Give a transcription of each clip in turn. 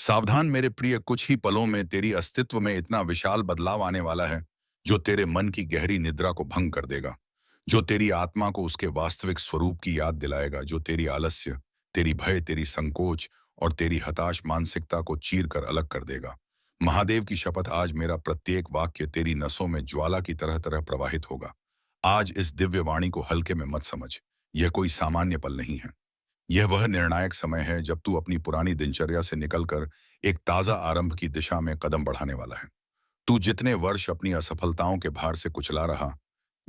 सावधान मेरे प्रिय, कुछ ही पलों में तेरी अस्तित्व में इतना विशाल बदलाव आने वाला है जो तेरे मन की गहरी निद्रा को भंग कर देगा, जो तेरी आत्मा को उसके वास्तविक स्वरूप की याद दिलाएगा, जो तेरी आलस्य, तेरी भय, तेरी संकोच और तेरी हताश मानसिकता को चीर कर अलग कर देगा। महादेव की शपथ, आज मेरा प्रत्येक वाक्य तेरी नसों में ज्वाला की तरह तरह प्रवाहित होगा। आज इस दिव्य वाणी को हल्के में मत समझ। यह कोई सामान्य पल नहीं है। यह वह निर्णायक समय है जब तू अपनी पुरानी दिनचर्या से निकलकर एक ताजा आरंभ की दिशा में कदम बढ़ाने वाला है। तू जितने वर्ष अपनी असफलताओं के भार से कुचला रहा,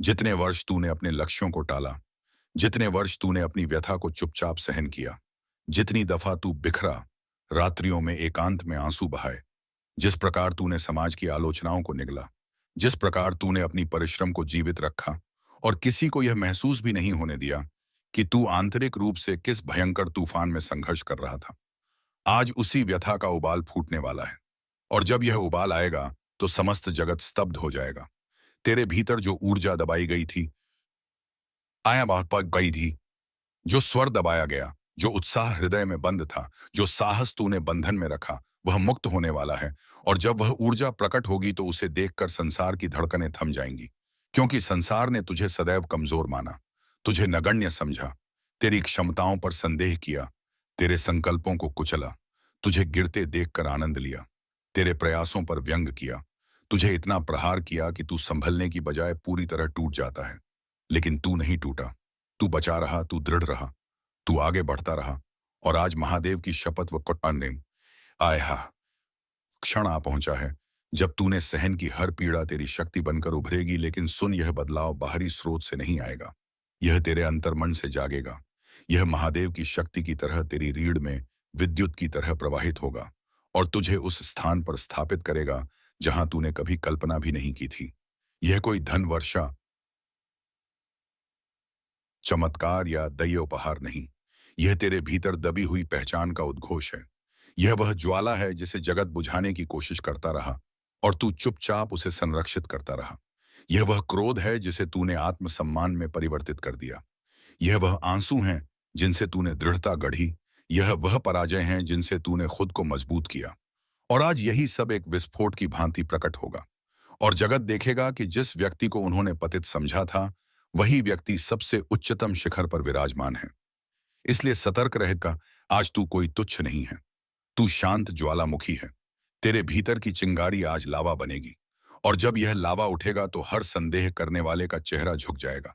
जितने वर्ष तूने अपने लक्ष्यों को टाला, जितने वर्ष तूने अपनी व्यथा को चुपचाप सहन किया, जितनी दफा तू बिखरा, रात्रियों में एकांत में आंसू बहाए, जिस प्रकार तूने समाज की आलोचनाओं को निगला, जिस प्रकार तूने अपनी परिश्रम को जीवित रखा और किसी को यह महसूस भी नहीं होने दिया कि तू आंतरिक रूप से किस भयंकर तूफान में संघर्ष कर रहा था, आज उसी व्यथा का उबाल फूटने वाला है। और जब यह उबाल आएगा तो समस्त जगत स्तब्ध हो जाएगा। तेरे भीतर जो ऊर्जा दबाई गई थी, आया बहुत पक गई थी, जो स्वर दबाया गया, जो उत्साह हृदय में बंद था, जो साहस तूने बंधन में रखा, वह मुक्त होने वाला है। और जब वह ऊर्जा प्रकट होगी तो उसे देखकर संसार की धड़कनें थम जाएंगी, क्योंकि संसार ने तुझे सदैव कमजोर माना, तुझे नगण्य समझा, तेरी क्षमताओं पर संदेह किया, तेरे संकल्पों को कुचला, तुझे गिरते देखकर आनंद लिया, तेरे प्रयासों पर व्यंग किया, तुझे इतना प्रहार किया कि तू संभलने की बजाय पूरी तरह टूट जाता है। लेकिन तू नहीं टूटा, तू बचा रहा, तू दृढ़ रहा, तू आगे बढ़ता रहा। और आज महादेव की शपथ व कटाने आया क्षण आ पहुंचा है जब तूने सहन की हर पीड़ा तेरी शक्ति बनकर उभरेगी। लेकिन सुन, यह बदलाव बाहरी स्रोत से नहीं आएगा, यह तेरे अंतर्मन से जागेगा। यह महादेव की शक्ति की तरह तेरी रीढ़ में विद्युत की तरह प्रवाहित होगा और तुझे उस स्थान पर स्थापित करेगा जहां तूने कभी कल्पना भी नहीं की थी। यह कोई धन वर्षा, चमत्कार या दया उपहार नहीं, यह तेरे भीतर दबी हुई पहचान का उद्घोष है। यह वह ज्वाला है जिसे जगत बुझाने की कोशिश करता रहा और तू चुपचाप उसे संरक्षित करता रहा। यह वह क्रोध है जिसे तूने आत्मसम्मान में परिवर्तित कर दिया। यह वह आंसू हैं जिनसे तूने दृढ़ता गढ़ी। यह वह पराजय हैं जिनसे तूने खुद को मजबूत किया। और आज यही सब एक विस्फोट की भांति प्रकट होगा और जगत देखेगा कि जिस व्यक्ति को उन्होंने पतित समझा था, वही व्यक्ति सबसे उच्चतम शिखर पर विराजमान है। इसलिए सतर्क रहेगा, आज तू कोई तुच्छ नहीं है, तू शांत ज्वालामुखी है। तेरे भीतर की चिंगारी आज लावा बनेगी और जब यह लावा उठेगा तो हर संदेह करने वाले का चेहरा झुक जाएगा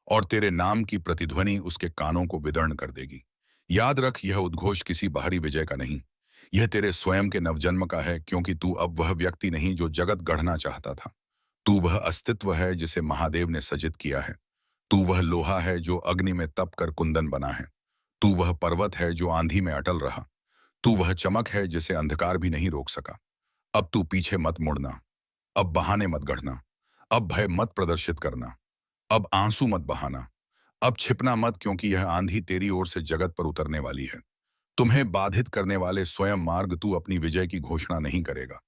और तेरे नाम की प्रतिध्वनि उसके कानों को विदर्ण कर देगी। याद रख, यह उद्घोष किसी बाहरी विजय का नहीं, यह तेरे स्वयं के नवजन्म का है, क्योंकि तू अब वह व्यक्ति नहीं जो जगत गढ़ना चाहता था। तू वह अस्तित्व है जिसे महादेव ने सजित किया है। तू वह लोहा है जो अग्नि में तप कर कुंदन बना है। तू वह पर्वत है जो आंधी में अटल रहा। तू वह चमक है जिसे अंधकार भी नहीं रोक सका। अब तू पीछे मत मुड़ना, अब बहाने मत गढ़ना, अब भय मत प्रदर्शित करना, अब आंसू मत बहाना, अब छिपना मत, क्योंकि यह आंधी तेरी ओर से जगत पर उतरने वाली है। तुम्हें बाधित करने वाले स्वयं मार्ग तू अपनी विजय की घोषणा नहीं करेगा,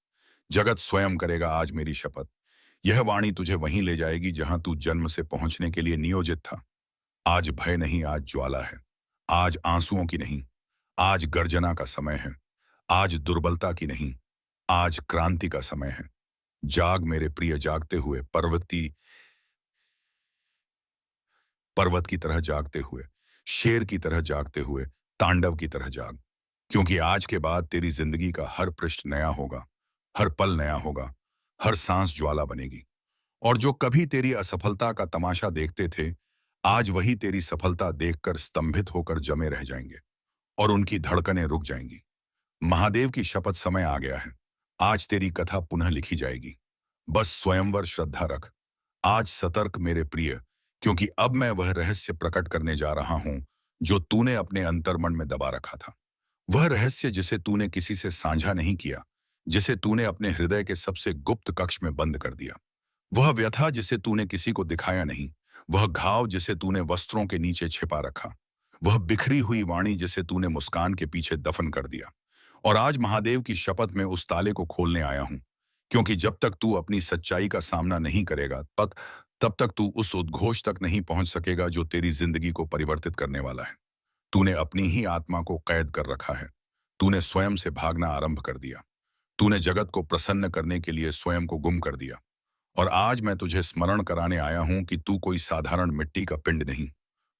जगत स्वयं करेगा। आज मेरी शपथ, यह वाणी तुझे वहीं ले जाएगी जहां तू जन्म से पहुंचने के लिए नियोजित था। आज भय नहीं, आज ज्वाला है। आज आंसुओं की नहीं, आज गर्जना का समय है। आज दुर्बलता की नहीं, आज क्रांति का समय है। जाग मेरे प्रिय, जागते हुए पर्वत की तरह जागते हुए, शेर की तरह जागते हुए, तांडव की तरह जाग, क्योंकि आज के बाद तेरी जिंदगी का हर पृष्ठ नया होगा, हर पल नया होगा, हर सांस ज्वाला बनेगी। और जो कभी तेरी असफलता का तमाशा देखते थे, आज वही तेरी सफलता देखकर स्तंभित होकर जमे रह जाएंगे और उनकी धड़कनें रुक जाएंगी। महादेव की शपथ, समय आ गया है। आज तेरी कथा पुनः लिखी जाएगी। बस स्वयंवर श्रद्धा रख। आज सतर्क मेरे प्रिय, क्योंकि अब मैं वह रहस्य प्रकट करने जा रहा हूं जो तूने अपने अंतर्मन में दबा रखा था। वह रहस्य जिसे तूने किसी से साझा नहीं किया, जिसे तूने अपने हृदय के सबसे गुप्त कक्ष में बंद कर दिया। वह व्यथा जिसे तूने किसी को दिखाया नहीं, वह घाव जिसे तूने वस्त्रों के नीचे छिपा रखा, वह बिखरी हुई वाणी जिसे तूने मुस्कान के पीछे दफन कर दिया। और आज महादेव की शपथ में उस ताले को खोलने आया हूं, क्योंकि जब तक तू अपनी सच्चाई का सामना नहीं करेगा, तब तक तू उस उद्घोष तक नहीं पहुंच सकेगा जो तेरी जिंदगी को परिवर्तित करने वाला है। तूने अपनी ही आत्मा को कैद कर रखा है। तूने स्वयं से भागना आरंभ कर दिया। तूने जगत को प्रसन्न करने के लिए स्वयं को गुम कर दिया। और आज मैं तुझे स्मरण कराने आया हूं कि तू कोई साधारण मिट्टी का पिंड नहीं।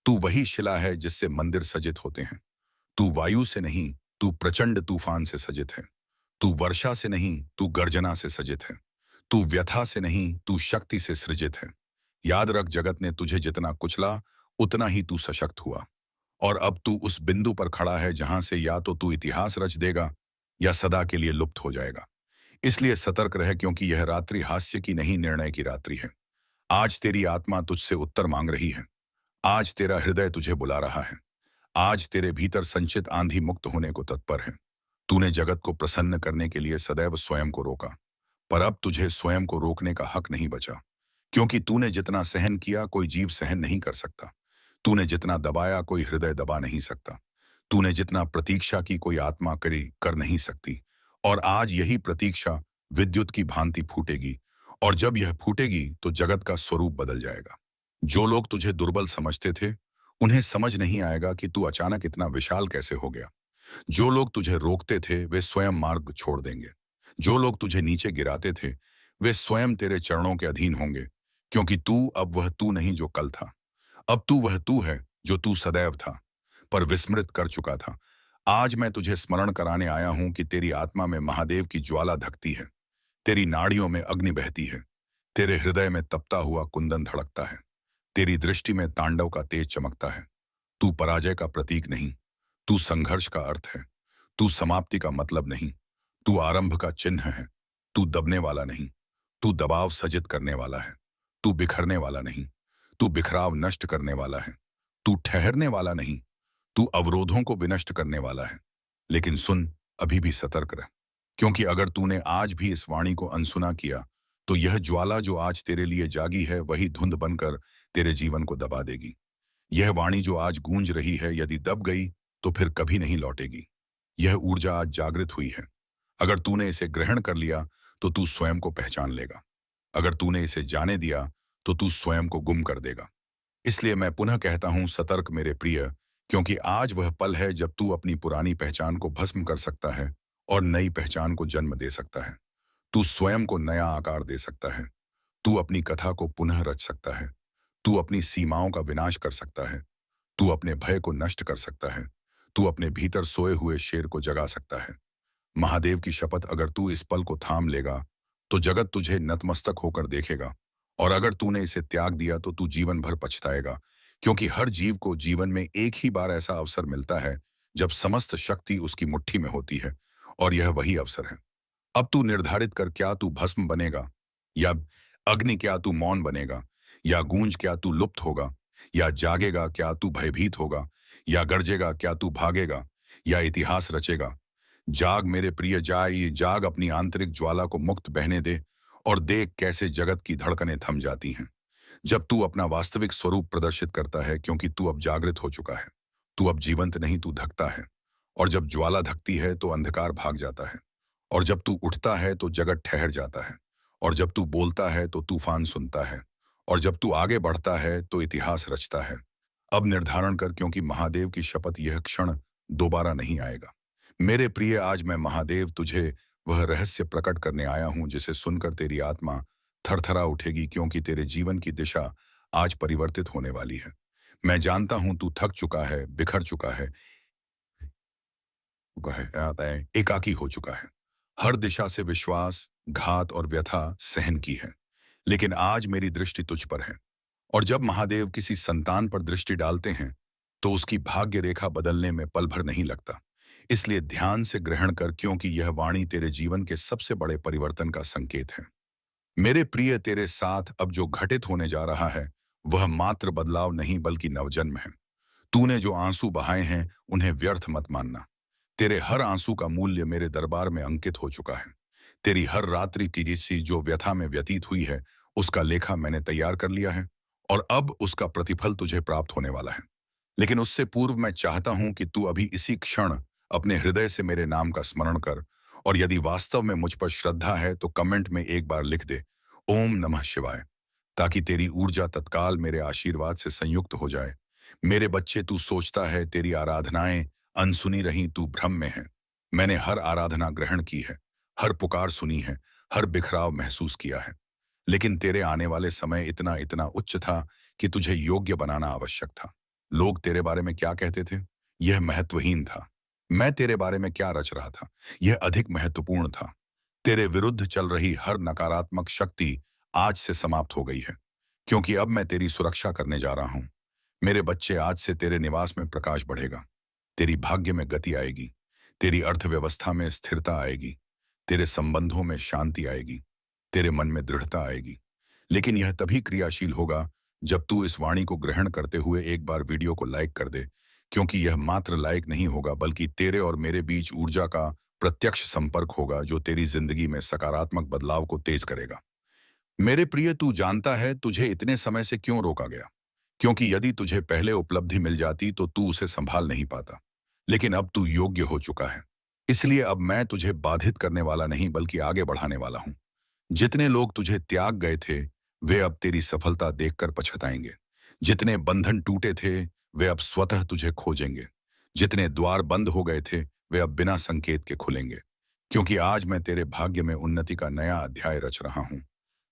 तू वही शिला है जिससे मंदिर सजित होते हैं। तू वायु से नहीं, तू प्रचंड तूफान से सजित है। तू वर्षा से नहीं, तू गर्जना से सजित है। तू व्यथा से नहीं, तू शक्ति से सृजित है। याद रख, जगत ने तुझे जितना कुचला, उतना ही तू सशक्त हुआ। और अब तू उस बिंदु पर खड़ा है जहां से या तो तू इतिहास रच देगा या सदा के लिए लुप्त हो जाएगा। इसलिए सतर्क रह, क्योंकि यह रात्रि हास्य की नहीं, निर्णय की रात्रि है। आज तेरी आत्मा तुझसे उत्तर मांग रही है। आज तेरा हृदय तुझे बुला रहा है। आज तेरे भीतर संचित आंधी मुक्त होने को तत्पर है। तूने जगत को प्रसन्न करने के लिए सदैव स्वयं को रोका, पर अब तुझे स्वयं को रोकने का हक नहीं बचा। क्योंकि तूने जितना सहन किया, कोई जीव सहन नहीं कर सकता। तूने जितना दबाया, कोई हृदय दबा नहीं सकता। तूने जितना प्रतीक्षा की, कोई आत्मा करी कर नहीं सकती। और आज यही प्रतीक्षा विद्युत की भांति फूटेगी। और जब यह फूटेगी तो जगत का स्वरूप बदल जाएगा। जो लोग तुझे दुर्बल समझते थे, उन्हें समझ नहीं आएगा कि तू अचानक इतना विशाल कैसे हो गया। जो लोग तुझे रोकते थे, वे स्वयं मार्ग छोड़ देंगे। जो लोग तुझे नीचे गिराते थे, वे स्वयं तेरे चरणों के अधीन होंगे। क्योंकि तू अब वह तू नहीं जो कल था। अब तू वह तू है जो तू सदैव था, पर विस्मृत कर चुका था। आज मैं तुझे स्मरण कराने आया हूं कि तेरी आत्मा में महादेव की ज्वाला धकती है। तेरी नाड़ियों में अग्नि बहती है। तेरे हृदय में तपता हुआ कुंदन धड़कता है। तेरी दृष्टि में तांडव का तेज चमकता है। तू पराजय का प्रतीक नहीं, तू संघर्ष का अर्थ है। तू समाप्ति का मतलब नहीं, तू आरंभ का चिन्ह है। तू दबने वाला नहीं, तू दबाव सजित करने वाला है। तू बिखरने वाला नहीं, तू बिखराव नष्ट करने वाला है। तू ठहरने वाला नहीं, तू अवरोधों को विनष्ट करने वाला है। लेकिन सुन, अभी भी सतर्क रह, क्योंकि अगर तूने आज भी इस वाणी को अनसुना किया, तो यह ज्वाला जो आज तेरे लिए जागी है, वही धुंध बनकर तेरे जीवन को दबा देगी। यह वाणी जो आज गूंज रही है, यदि दब गई तो फिर कभी नहीं लौटेगी। यह ऊर्जा आज जागृत हुई है। अगर तूने इसे ग्रहण कर लिया तो तू स्वयं को पहचान लेगा। अगर तूने इसे जाने दिया तो तू स्वयं को गुम कर देगा। इसलिए मैं पुनः कहता हूं, सतर्क मेरे प्रिय, क्योंकि आज वह पल है जब तू अपनी पुरानी पहचान को भस्म कर सकता है और नई पहचान को जन्म दे सकता है। तू स्वयं को नया आकार दे सकता है। तू अपनी कथा को पुनः रच सकता है। तू अपनी सीमाओं का विनाश कर सकता है। तू अपने भय को नष्ट कर सकता है। तू अपने भीतर सोए हुए शेर को जगा सकता है। महादेव की शपथ, अगर तू इस पल को थाम लेगा तो जगत तुझे नतमस्तक होकर देखेगा। और अगर तूने इसे त्याग दिया तो तू जीवन भर पछताएगा। क्योंकि हर जीव को जीवन में एक ही बार ऐसा अवसर मिलता है जब समस्त शक्ति उसकी मुट्ठी में होती है, और यह वही अवसर है। अब तू निर्धारित कर, क्या तू भस्म बनेगा, या अग्नि, क्या तू मौन बनेगा, या गूंज, क्या तू लुप्त होगा, या जागेगा, क्या तू भयभीत होगा, या गरजेगा, क्या तू भागेगा, या इतिहास रचेगा। जाग मेरे प्रिय, जाग, अपनी आंतरिक ज्वाला को मुक्त बहने दे और देख कैसे जगत की धड़कनें थम जाती हैं जब तू अपना वास्तविक स्वरूप प्रदर्शित करता है। क्योंकि तू अब जागृत हो चुका है। तू अब जीवंत नहीं, तू धकता है। और जब ज्वाला धकती है तो अंधकार भाग जाता है। और जब तू उठता है तो जगत ठहर जाता है। और जब तू बोलता है तो तूफान सुनता है। और जब तू आगे बढ़ता है तो इतिहास रचता है। अब निर्धारण कर, क्योंकि महादेव की शपथ, यह क्षण दोबारा नहीं आएगा। मेरे प्रिय, आज मैं महादेव तुझे वह रहस्य प्रकट करने आया हूं जिसे सुनकर तेरी आत्मा थरथरा उठेगी। क्योंकि तेरे जीवन की दिशा आज परिवर्तित होने वाली है। मैं जानता हूं तू थक चुका है, बिखर चुका है, एकाकी हो चुका है। हर दिशा से विश्वास, घात और व्यथा सहन की है। लेकिन आज मेरी दृष्टि तुझ पर है। और जब महादेव किसी संतान पर दृष्टि डालते हैं तो उसकी भाग्य रेखा बदलने में पल भर नहीं लगता। इसलिए ध्यान से ग्रहण कर, क्योंकि यह वाणी तेरे जीवन के सबसे बड़े परिवर्तन का संकेत है। मेरे प्रिय, तेरे साथ अब जो घटित होने जा रहा है वह मात्र बदलाव नहीं बल्कि नवजन्म है। तूने जो आंसू बहाए हैं उन्हें व्यर्थ मत मानना। तेरे हर आंसू का मूल्य मेरे दरबार में अंकित हो चुका है। तेरी हर रात्रि की ऋषि जो व्यथा में व्यतीत हुई है, उसका लेखा मैंने तैयार कर लिया है। और अब उसका प्रतिफल तुझे प्राप्त होने वाला है। लेकिन उससे पूर्व मैं चाहता हूं कि तू अभी इसी क्षण अपने हृदय से मेरे नाम का स्मरण कर। और यदि वास्तव में मुझ पर श्रद्धा है तो कमेंट में एक बार लिख दे, ओम नमः शिवाय, ताकि तेरी ऊर्जा तत्काल मेरे आशीर्वाद से संयुक्त हो जाए। मेरे बच्चे, तू सोचता है तेरी आराधनाएं अनसुनी रहीं, तू भ्रम में है। मैंने हर आराधना ग्रहण की है, हर पुकार सुनी है, हर बिखराव महसूस किया है। लेकिन तेरे आने वाले समय इतना इतना उच्च था कि तुझे योग्य बनाना आवश्यक था। लोग तेरे बारे में क्या कहते थे, यह महत्वहीन था। मैं तेरे बारे में क्या रच रहा था, यह अधिक महत्वपूर्ण था। तेरे विरुद्ध चल रही हर नकारात्मक शक्ति आज से समाप्त हो गई है, क्योंकि अब मैं तेरी सुरक्षा करने जा रहा हूं। मेरे बच्चे, आज से तेरे निवास में प्रकाश बढ़ेगा, तेरी भाग्य में गति आएगी, तेरी अर्थव्यवस्था में स्थिरता आएगी, तेरे संबंधों में शांति आएगी, तेरे मन में दृढ़ता आएगी। लेकिन यह तभी क्रियाशील होगा जब तू इस वाणी को ग्रहण करते हुए एक बार वीडियो को लाइक कर दे, क्योंकि यह मात्र लाइक नहीं होगा बल्कि तेरे और मेरे बीच ऊर्जा का प्रत्यक्ष संपर्क होगा जो तेरी जिंदगी में सकारात्मक बदलाव को तेज करेगा। मेरे प्रिय, तू जानता है तुझे इतने समय से क्यों रोका गया? क्योंकि यदि तुझे पहले उपलब्धि मिल जाती तो तू उसे संभाल नहीं पाता। लेकिन अब तू योग्य हो चुका है, इसलिए अब मैं तुझे बाधित करने वाला नहीं बल्कि आगे बढ़ाने वाला हूं। जितने लोग तुझे त्याग गए थे, वे अब तेरी सफलता देखकर पछताएंगे। जितने बंधन टूटे थे, वे अब स्वतः तुझे खोजेंगे। जितने द्वार बंद हो गए थे, वे अब बिना संकेत के खुलेंगे। क्योंकि आज मैं तेरे भाग्य में उन्नति का नया अध्याय रच रहा हूं।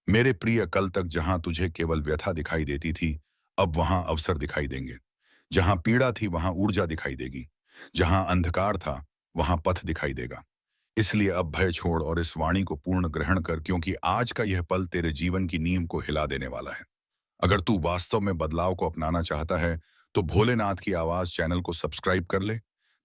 मेरे प्रिय, कल तक जहां तुझे केवल व्यथा दिखाई देती थी, अब वहां अवसर दिखाई देंगे। जहां पीड़ा थी वहां ऊर्जा दिखाई देगी। जहां अंधकार था वहां पथ दिखाई देगा। इसलिए अब भय छोड़ और इस वाणी को पूर्ण ग्रहण कर, क्योंकि आज का यह पल तेरे जीवन की नींव को हिला देने वाला है। अगर तू वास्तव में बदलाव को अपनाना चाहता है तो भोलेनाथ की आवाज चैनल को सब्सक्राइब कर ले,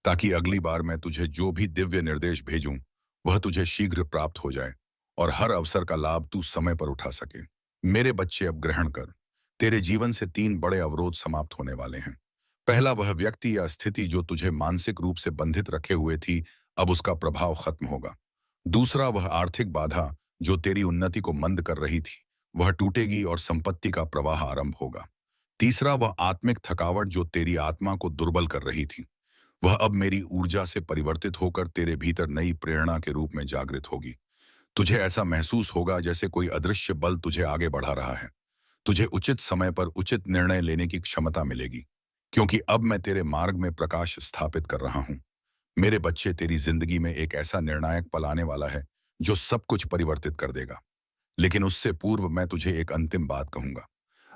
ताकि अगली बार मैं तुझे जो भी दिव्य निर्देश भेजूं वह तुझे शीघ्र प्राप्त हो जाए और हर अवसर का लाभ तू समय पर उठा सके। मेरे बच्चे, अब ग्रहण कर। तेरे जीवन से 3 बड़े अवरोध समाप्त होने वाले हैं। पहला, वह व्यक्ति या स्थिति जो तुझे मानसिक रूप से बंधित रखे हुए थी, अब उसका प्रभाव खत्म होगा। दूसरा, वह आर्थिक बाधा जो तेरी उन्नति को मंद कर रही थी, वह टूटेगी और संपत्ति का प्रवाह आरंभ होगा। तीसरा, वह आत्मिक थकावट जो तेरी आत्मा को दुर्बल कर रही थी, वह अब मेरी ऊर्जा से परिवर्तित होकर तेरे भीतर नई प्रेरणा के रूप में जागृत होगी। तुझे ऐसा महसूस होगा जैसे कोई अदृश्य बल तुझे आगे बढ़ा रहा है। तुझे उचित समय पर उचित निर्णय लेने की क्षमता मिलेगी, क्योंकि अब मैं तेरे मार्ग में प्रकाश स्थापित कर रहा हूं। मेरे बच्चे, तेरी जिंदगी में एक ऐसा निर्णायक पल आने वाला है जो सब कुछ परिवर्तित कर देगा। लेकिन उससे पूर्व मैं तुझे एक अंतिम बात कहूंगा।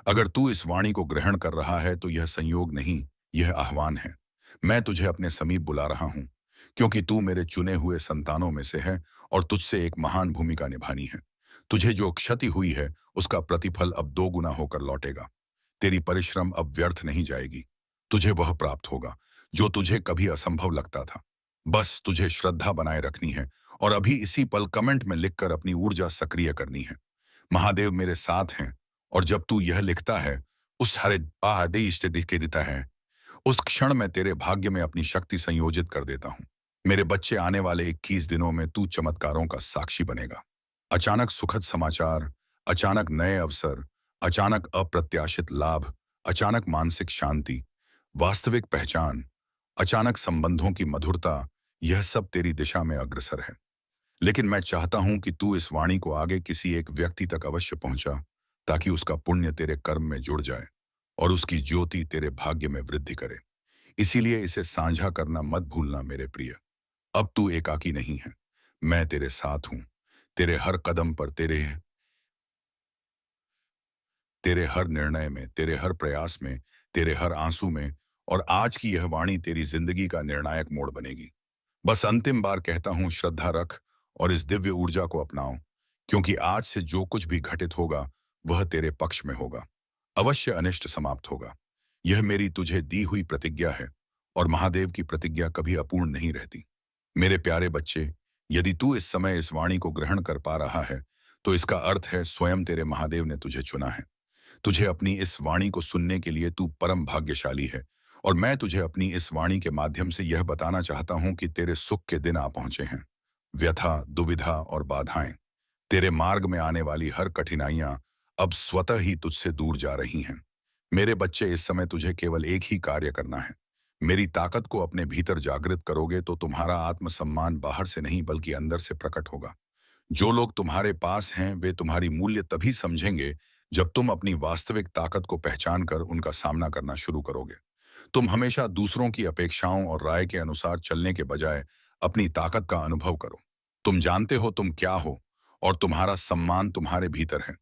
अगर तू इस वाणी को ग्रहण कर रहा है तो यह संयोग नहीं, यह आह्वान है। मैं तुझे अपने समीप बुला रहा हूं, क्योंकि तू मेरे चुने हुए संतानों में से है और तुझसे एक महान भूमिका निभानी है। तुझे जो क्षति हुई है उसका प्रतिफल अब 2 गुना होकर लौटेगा। तेरी परिश्रम अब व्यर्थ नहीं जाएगी। तुझे वह प्राप्त होगा जो तुझे कभी असंभव लगता था। बस तुझे श्रद्धा बनाए रखनी है और अभी इसी पल कमेंट में लिखकर अपनी ऊर्जा सक्रिय करनी है। महादेव मेरे साथ हैं। और जब तू यह लिखता है, उस हरे आदेश के देता है, उस क्षण में तेरे भाग्य में अपनी शक्ति संयोजित कर देता हूं। मेरे बच्चे, आने वाले 21 दिनों में तू चमत्कारों का साक्षी बनेगा। अचानक सुखद समाचार, अचानक नए अवसर, अचानक अप्रत्याशित लाभ, अचानक मानसिक शांति, वास्तविक पहचान, अचानक संबंधों की मधुरता, यह सब तेरी दिशा में अग्रसर है। लेकिन मैं चाहता हूं कि तू इस वाणी को आगे किसी एक व्यक्ति तक अवश्य पहुंचा, ताकि उसका पुण्य तेरे कर्म में जुड़ जाए और उसकी ज्योति तेरे भाग्य में वृद्धि करे। इसीलिए इसे साझा करना मत भूलना मेरे प्रिय। अब तू एकाकी नहीं है, मैं तेरे साथ हूं। तेरे हर कदम पर, तेरे तेरे हर निर्णय में, तेरे हर प्रयास में, तेरे हर आंसू में। और आज की यह वाणी तेरी जिंदगी का निर्णायक मोड़ बनेगी। बस अंतिम बार कहता हूं, श्रद्धा रख और इस दिव्य ऊर्जा को अपनाओ, क्योंकि आज से जो कुछ भी घटित होगा वह तेरे पक्ष में होगा। अवश्य अनिष्ट समाप्त होगा। यह मेरी तुझे दी हुई प्रतिज्ञा है और महादेव की प्रतिज्ञा कभी अपूर्ण नहीं रहती। मेरे प्यारे बच्चे, यदि तू इस समय इस वाणी को ग्रहण कर पा रहा है तो इसका अर्थ है स्वयं तेरे महादेव ने तुझे चुना है। तुझे अपनी इस वाणी को सुनने के लिए तू परम भाग्यशाली है। और मैं तुझे अपनी इस वाणी के माध्यम से यह बताना चाहता हूं कि तेरे सुख के दिन आ पहुंचे हैं। व्यथा, दुविधा और बाधाएं, तेरे मार्ग में आने वाली हर कठिनाइयां अब स्वतः ही तुझसे दूर जा रही हैं। मेरे बच्चे, इस समय तुझे केवल एक ही कार्य करना है। मेरी ताकत को अपने भीतर जागृत करोगे तो तुम्हारा आत्मसम्मान बाहर से नहीं बल्कि अंदर से प्रकट होगा। जो लोग तुम्हारे पास हैं वे तुम्हारी मूल्य तभी समझेंगे जब तुम अपनी वास्तविक ताकत को पहचान कर उनका सामना करना शुरू करोगे। तुम हमेशा दूसरों की अपेक्षाओं और राय के अनुसार चलने के बजाय अपनी ताकत का अनुभव करो। तुम जानते हो तुम क्या हो और तुम्हारा सम्मान तुम्हारे भीतर है।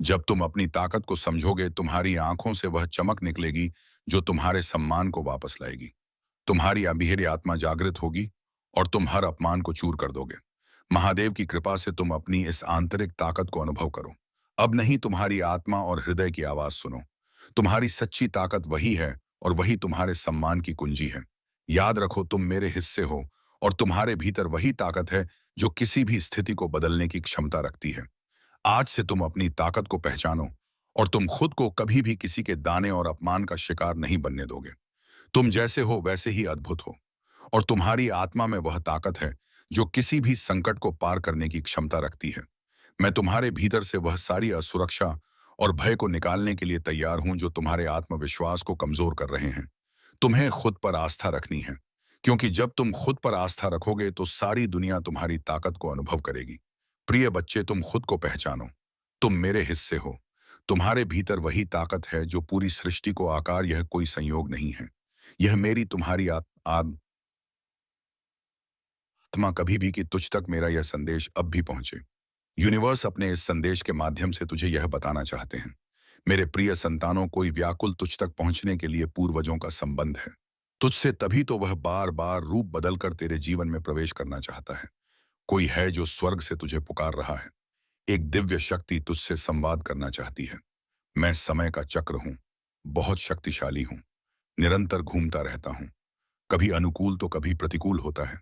जब तुम अपनी ताकत को समझोगे, तुम्हारी आंखों से वह चमक निकलेगी जो तुम्हारे सम्मान को वापस लाएगी। तुम्हारी अबीहरी आत्मा जागृत होगी और तुम हर अपमान को चूर कर दोगे। महादेव की कृपा से तुम अपनी इस आंतरिक ताकत को अनुभव करो। अब नहीं तुम्हारी आत्मा और हृदय की आवाज सुनो। तुम्हारी सच्ची ताकत वही है और वही तुम्हारे सम्मान की कुंजी है। याद रखो तुम मेरे हिस्से हो और तुम्हारे भीतर वही ताकत है जो किसी भी स्थिति को बदलने की क्षमता रखती है। आज से तुम अपनी ताकत को पहचानो और तुम खुद को कभी भी किसी के दाने और अपमान का शिकार नहीं बनने दोगे। तुम जैसे हो वैसे ही अद्भुत हो और तुम्हारी आत्मा में वह ताकत है जो किसी भी संकट को पार करने की क्षमता रखती है। मैं तुम्हारे भीतर से वह सारी असुरक्षा और भय को निकालने के लिए तैयार हूं जो तुम्हारे आत्मविश्वास को कमजोर कर रहे हैं। तुम्हें खुद पर आस्था रखनी है, क्योंकि जब तुम खुद पर आस्था रखोगे तो सारी दुनिया तुम्हारी ताकत को अनुभव करेगी। प्रिय बच्चे, तुम खुद को पहचानो। तुम मेरे हिस्से हो। तुम्हारे भीतर वही ताकत है जो पूरी सृष्टि को आकार, यह कोई संयोग नहीं है। यह मेरी तुम्हारी आत्मा कभी भी कि तुझ तक मेरा यह संदेश अब भी पहुंचे। यूनिवर्स अपने इस संदेश के माध्यम से तुझे यह बताना चाहते हैं, मेरे प्रिय संतानों, कोई व्याकुल तुझ तक पहुंचने के लिए पूर्वजों का संबंध है। तुझसे तभी तो वह बार बार रूप बदलकर तेरे जीवन में प्रवेश करना चाहता है। कोई है जो स्वर्ग से तुझे पुकार रहा है। एक दिव्य शक्ति तुझसे संवाद करना चाहती है। मैं समय का चक्र हूं, बहुत शक्तिशाली हूं, निरंतर घूमता रहता हूं। कभी अनुकूल तो कभी प्रतिकूल होता है।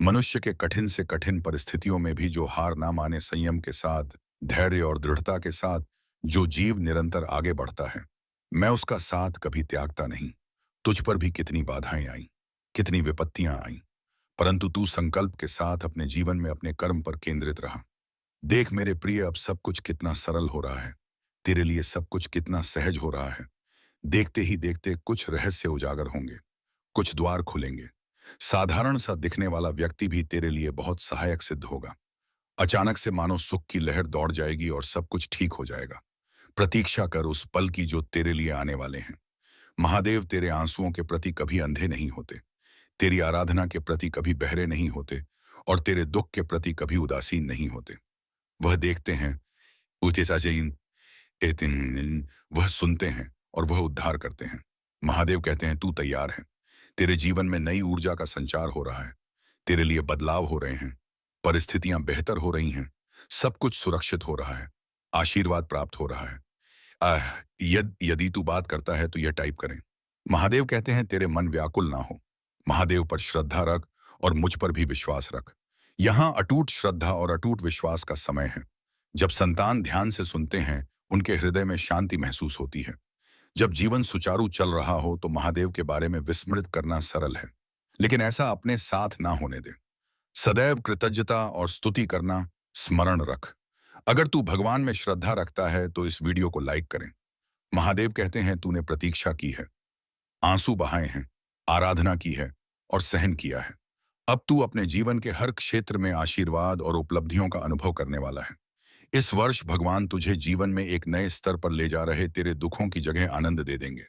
मनुष्य के कठिन से कठिन परिस्थितियों में भी जो हार ना माने, संयम के साथ, धैर्य और दृढ़ता के साथ जो जीव निरंतर आगे बढ़ता है, मैं उसका साथ कभी त्यागता नहीं। तुझ पर भी कितनी बाधाएं आई, कितनी विपत्तियां आई, परंतु तू संकल्प के साथ अपने जीवन में अपने कर्म पर केंद्रित रहा। देख मेरे प्रिय, अब सब कुछ कितना सरल हो रहा है। तेरे लिए सब कुछ कितना सहज हो रहा है। देखते ही देखते कुछ रहस्य उजागर होंगे, कुछ द्वार खुलेंगे। साधारण सा दिखने वाला व्यक्ति भी तेरे लिए बहुत सहायक सिद्ध होगा। अचानक से मानो सुख की लहर दौड़ जाएगी और सब कुछ ठीक हो जाएगा। प्रतीक्षा कर उस पल की जो तेरे लिए आने वाले हैं। महादेव तेरे आंसुओं के प्रति कभी अंधे नहीं होते, तेरी आराधना के प्रति कभी बहरे नहीं होते और तेरे दुख के प्रति कभी उदासीन नहीं होते। वह देखते हैं, उचेसाचीन एतिन, वह सुनते हैं और वह उद्धार करते हैं। महादेव कहते हैं तू तैयार है। तेरे जीवन में नई ऊर्जा का संचार हो रहा है। तेरे लिए बदलाव हो रहे हैं। परिस्थितियां बेहतर हो रही हैं। सब कुछ सुरक्षित हो रहा है। आशीर्वाद प्राप्त हो रहा है। यदि तू बात करता है तो यह टाइप करें। महादेव कहते हैं तेरे मन व्याकुल ना हो। महादेव पर श्रद्धा रख और मुझ पर भी विश्वास रख। यहां अटूट श्रद्धा और अटूट विश्वास का समय है। जब संतान ध्यान से सुनते हैं, उनके हृदय में शांति महसूस होती है। जब जीवन सुचारू चल रहा हो तो महादेव के बारे में विस्मृत करना सरल है, लेकिन ऐसा अपने साथ ना होने दे। सदैव कृतज्ञता और स्तुति करना स्मरण रख। अगर तू भगवान में श्रद्धा रखता है तो इस वीडियो को लाइक करें। महादेव कहते हैं तूने प्रतीक्षा की है, आंसू बहाए हैं, आराधना की है और सहन किया है। अब तू अपने जीवन के हर क्षेत्र में आशीर्वाद और उपलब्धियों का अनुभव करने वाला है। इस वर्ष भगवान तुझे जीवन में एक नए स्तर पर ले जा रहे, तेरे दुखों की जगह आनंद दे देंगे।